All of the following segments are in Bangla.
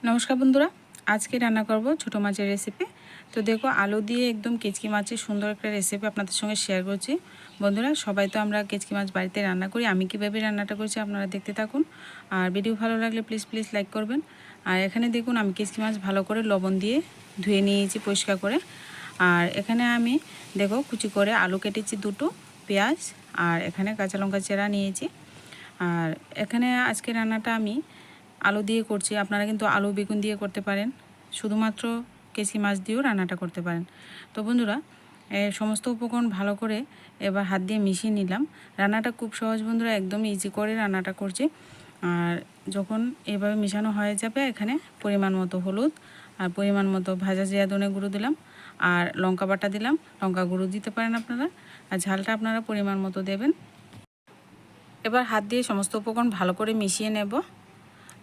নমস্কার বন্ধুরা, আজকে রান্না করব ছোট মাছের রেসিপি। তো দেখো, আলু দিয়ে একদম কেচকি মাছের সুন্দর একটা রেসিপি আপনাদের সঙ্গে শেয়ার করছি। বন্ধুরা, সবাই তো আমরা কেচকি মাছ বাড়িতে রান্না করি। আমি কীভাবে রান্নাটা করছি আপনারা দেখতে থাকুন। আর ভিডিও ভালো লাগলে প্লিজ লাইক করবেন। আর এখানে দেখুন, আমি কেচকি মাছ ভালো করে লবণ দিয়ে ধুয়ে নিয়েছি পরিষ্কার করে। আর এখানে আমি দেখো কুচি করে আলু কেটেছি দুটো, পেঁয়াজ, আর এখানে কাঁচা লঙ্কা চেরা নিয়েছি। আর এখানে আজকে রান্নাটা আমি আলু দিয়ে করছি। আপনারা কিন্তু আলু বেগুন দিয়ে করতে পারেন, শুধুমাত্র কেচকি মাছ দিয়েও রান্নাটা করতে পারেন। তো বন্ধুরা, সমস্ত উপকরণ ভালো করে এবার হাত দিয়ে মিশিয়ে নিলাম। রান্নাটা খুব সহজ বন্ধুরা, একদম ইজি করে রান্নাটা করছি। আর যখন এভাবে মেশানো হয়ে যাবে, এখানে পরিমাণ মতো হলুদ আর পরিমাণ মতো ভাজা জিরা ধনে গুঁড়ো দিলাম, আর লঙ্কা বাটা দিলাম। লঙ্কা গুঁড়ো দিতে পারেন আপনারা, আর ঝালটা আপনারা পরিমাণ মতো দেবেন। এবার হাত দিয়ে সমস্ত উপকরণ ভালো করে মিশিয়ে নেব।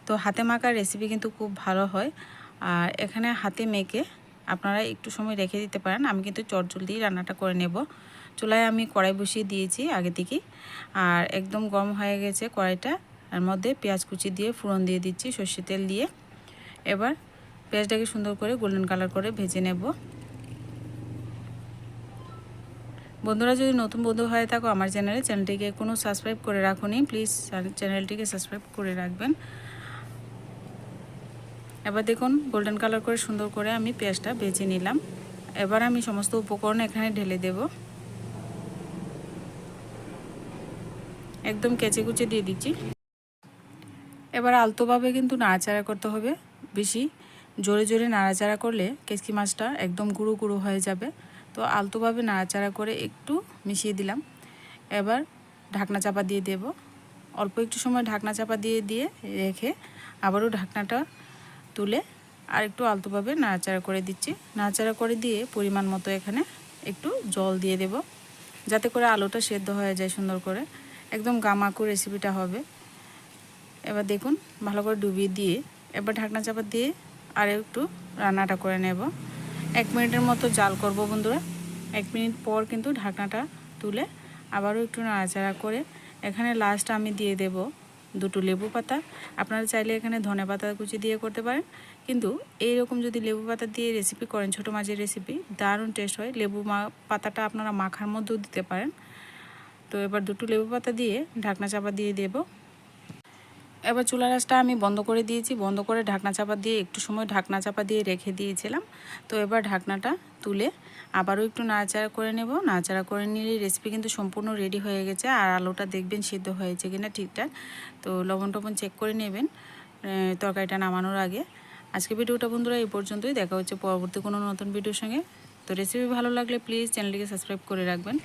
তো হাতে মাখার রেসিপি কিন্তু খুব ভালো হয়। আর এখানে হাতে মেখে আপনারা একটু সময় রেখে দিতে পারেন। আমি কিন্তু চটজলদি রান্নাটা করে নেব। চুলায় আমি কড়াই বসিয়ে দিয়েছি আগে থেকেই, আর একদম গরম হয়ে গেছে কড়াইটা। এর মধ্যে পেঁয়াজ কুচি দিয়ে ফোড়ন দিয়ে দিচ্ছি সর্ষে তেল দিয়ে। এবার পেঁয়াজটাকে সুন্দর করে গোল্ডেন কালার করে ভেজে নেব। বন্ধুরা, যদি নতুন বন্ধু হয়ে থাকো আমার চ্যানেলটিকে কোনো সাবস্ক্রাইব করে রাখুনি, প্লিজ চ্যানেলটিকে সাবস্ক্রাইব করে রাখবেন। এবার দেখুন, গোল্ডেন কালার করে সুন্দর করে আমি পেঁয়াজটা ভেজে নিলাম। এবার আমি সমস্ত উপকরণ এখানে ঢেলে দেব। একদম কেচে কুচে দিয়ে দিচ্ছি। এবার আলতোভাবে কিন্তু নাড়াচাড়া করতে হবে। বেশি জোরে জোরে নাড়াচাড়া করলে কেচকি মাছটা একদম গুঁড়ো গুঁড়ো হয়ে যাবে। তো আলতোভাবে নাড়াচাড়া করে একটু মিশিয়ে দিলাম। এবার ঢাকনা চাপা দিয়ে দেব। অল্প একটু সময় ঢাকনা চাপা দিয়ে রেখে আবারও ঢাকনাটা তুলে আর একটু আলতোভাবে নাড়াচাড়া করে দিচ্ছি। নাড়াচাড়া করে দিয়ে পরিমাণ মতো এখানে একটু জল দিয়ে দেব, যাতে করে আলুটা সেদ্ধ হয়ে যায় সুন্দর করে। একদম গামাকু রেসিপিটা হবে। এবার দেখুন, ভালো করে ডুবিয়ে দিয়ে এবার ঢাকনা চাপা দিয়ে আর একটু রান্নাটা করে নেব। 1 মিনিটের মতো জাল করব বন্ধুরা। 1 মিনিট পর কিন্তু ঢাকনাটা তুলে আবারও একটু নাড়াচাড়া করে এখানে লাস্ট আমি দিয়ে দেব 2টো লেবু পাতা। আপনারা চাইলে এখানে ধনে পাতা কুচি দিয়ে করতে পারেন, কিন্তু এইরকম যদি লেবু পাতা দিয়ে রেসিপি করেন ছোটো মাছের রেসিপি, দারুণ টেস্ট হয়। লেবু পাতাটা আপনারা মাখার মধ্যেও দিতে পারেন। তো এবার 2টো লেবু পাতা দিয়ে ঢাকনা চাপা দিয়ে দেব। এবার চুলা রাসটা আমি বন্ধ করে দিয়েছি। বন্ধ করে ঢাকনা চাপা দিয়ে একটু সময় ঢাকনা চাপা দিয়ে রেখে দিয়েছিলাম। তো এবার ঢাকনাটা তুলে আবারও একটু নাড়াচাড়া করে নেব। নাড়াচাড়া করে নিলে রেসিপি কিন্তু সম্পূর্ণ রেডি হয়ে গেছে। আর আলুটা দেখবেন সিদ্ধ হয়েছে কিনা ঠিকঠাক। তো লবণ টবণ চেক করে নেবেন তরকারিটা নামানোর আগে। আজকে ভিডিওটা বন্ধুরা এই পর্যন্তই। দেখা হচ্ছে পরবর্তী কোনো নতুন ভিডিওর সঙ্গে। তো রেসিপি ভালো লাগলে প্লিজ চ্যানেলটিকে সাবস্ক্রাইব করে রাখবেন।